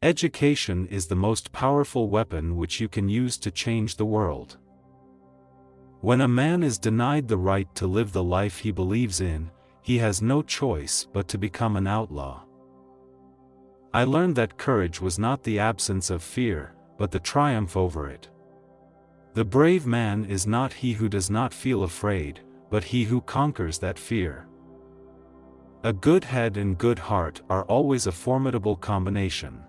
Education is the most powerful weapon which you can use to change the world. When a man is denied the right to live the life he believes in, he has no choice but to become an outlaw. I learned that courage was not the absence of fear, but the triumph over it. The brave man is not he who does not feel afraid, but he who conquers that fear. A good head and good heart are always a formidable combination.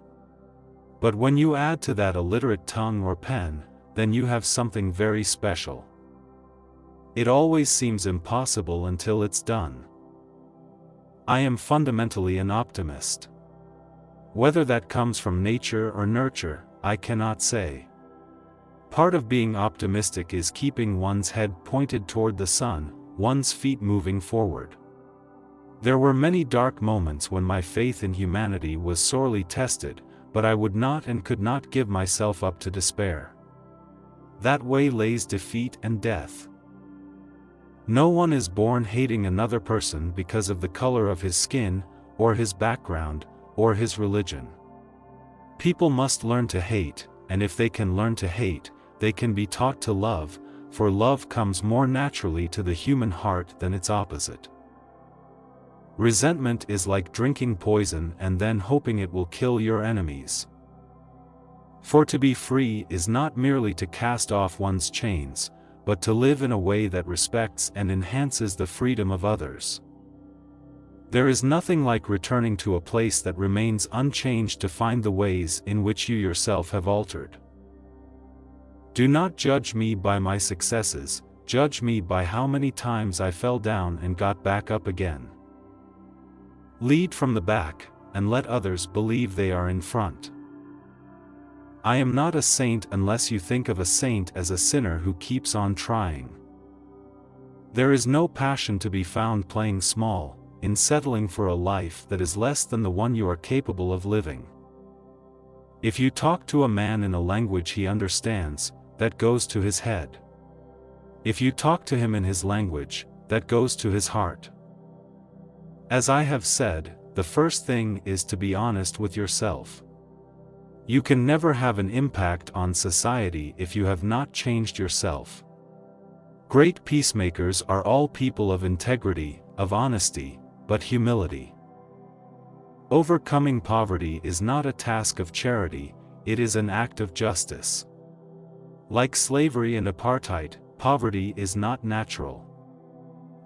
But when you add to that a literate tongue or pen, then you have something very special. It always seems impossible until it's done. I am fundamentally an optimist. Whether that comes from nature or nurture, I cannot say. Part of being optimistic is keeping one's head pointed toward the sun, one's feet moving forward. There were many dark moments when my faith in humanity was sorely tested, but I would not and could not give myself up to despair. That way lays defeat and death. No one is born hating another person because of the color of his skin, or his background, or his religion. People must learn to hate, and if they can learn to hate, they can be taught to love, for love comes more naturally to the human heart than its opposite. Resentment is like drinking poison and then hoping it will kill your enemies. For to be free is not merely to cast off one's chains, but to live in a way that respects and enhances the freedom of others. There is nothing like returning to a place that remains unchanged to find the ways in which you yourself have altered. Do not judge me by my successes, judge me by how many times I fell down and got back up again. Lead from the back, and let others believe they are in front. I am not a saint unless you think of a saint as a sinner who keeps on trying. There is no passion to be found playing small, in settling for a life that is less than the one you are capable of living. If you talk to a man in a language he understands, that goes to his head. If you talk to him in his language, that goes to his heart. As I have said, the first thing is to be honest with yourself. You can never have an impact on society if you have not changed yourself. Great peacemakers are all people of integrity, of honesty, but humility. Overcoming poverty is not a task of charity, it is an act of justice. Like slavery and apartheid, poverty is not natural.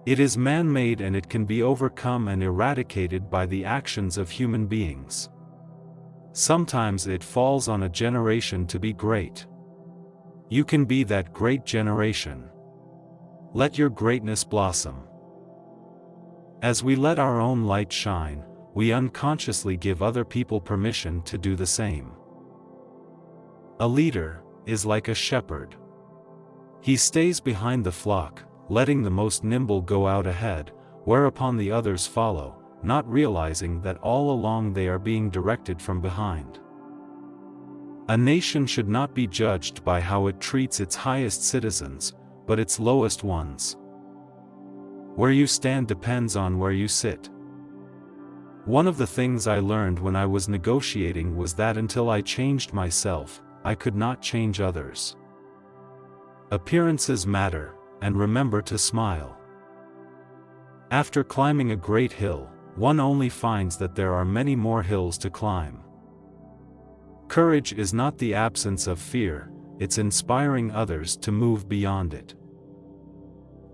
It is man-made and it can be overcome and eradicated by the actions of human beings. Sometimes it falls on a generation to be great. You can be that great generation. Let your greatness blossom. As we let our own light shine, we unconsciously give other people permission to do the same. A leader is like a shepherd. He stays behind the flock, letting the most nimble go out ahead, whereupon the others follow, not realizing that all along they are being directed from behind. A nation should not be judged by how it treats its highest citizens, but its lowest ones. Where you stand depends on where you sit. One of the things I learned when I was negotiating was that until I changed myself, I could not change others. Appearances matter, and remember to smile. After climbing a great hill, one only finds that there are many more hills to climb. Courage is not the absence of fear, it's inspiring others to move beyond it.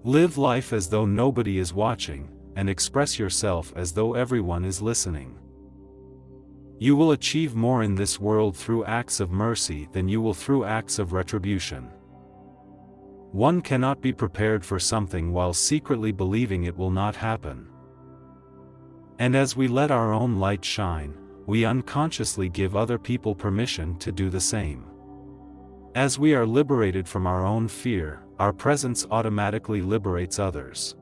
Live life as though nobody is watching, and express yourself as though everyone is listening. You will achieve more in this world through acts of mercy than you will through acts of retribution. One cannot be prepared for something while secretly believing it will not happen. And as we let our own light shine, we unconsciously give other people permission to do the same. As we are liberated from our own fear, our presence automatically liberates others.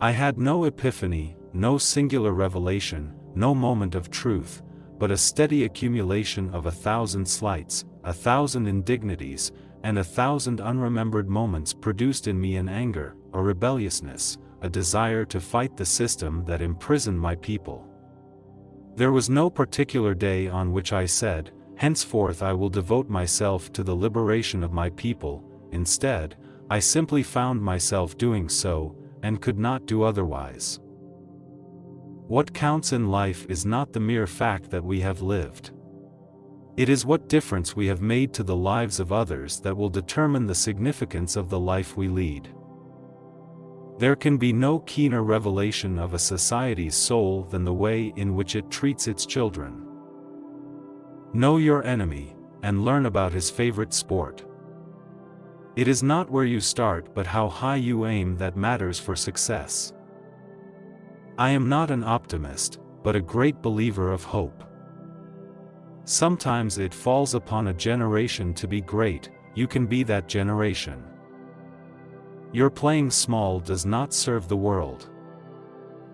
I had no epiphany, no singular revelation, no moment of truth, but a steady accumulation of 1,000 slights, 1,000 indignities, and 1,000 unremembered moments produced in me an anger, a rebelliousness, a desire to fight the system that imprisoned my people. There was no particular day on which I said, "Henceforth I will devote myself to the liberation of my people." Instead, I simply found myself doing so, and could not do otherwise. What counts in life is not the mere fact that we have lived. It is what difference we have made to the lives of others that will determine the significance of the life we lead. There can be no keener revelation of a society's soul than the way in which it treats its children. Know your enemy, and learn about his favorite sport. It is not where you start but how high you aim that matters for success. I am not an optimist, but a great believer of hope. Sometimes it falls upon a generation to be great. You can be that generation. Your playing small does not serve the world.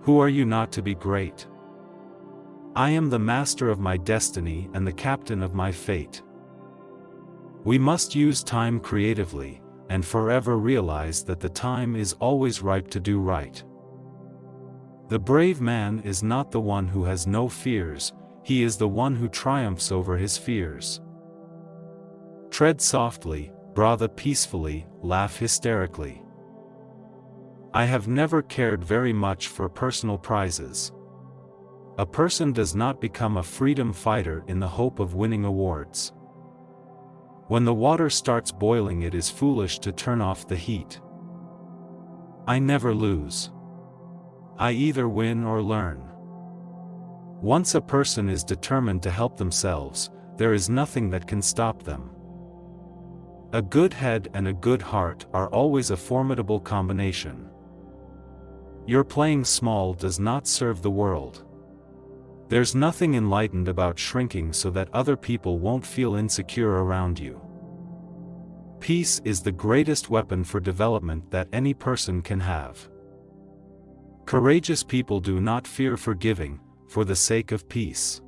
Who are you not to be great? I am the master of my destiny and the captain of my fate. We must use time creatively, and forever realize that the time is always ripe to do right. The brave man is not the one who has no fears, he is the one who triumphs over his fears. Tread softly, breathe peacefully, laugh hysterically. I have never cared very much for personal prizes. A person does not become a freedom fighter in the hope of winning awards. When the water starts boiling, it is foolish to turn off the heat. I never lose. I either win or learn. Once a person is determined to help themselves, there is nothing that can stop them. A good head and a good heart are always a formidable combination. Your playing small does not serve the world. There's nothing enlightened about shrinking so that other people won't feel insecure around you. Peace is the greatest weapon for development that any person can have. Courageous people do not fear forgiving, for the sake of peace.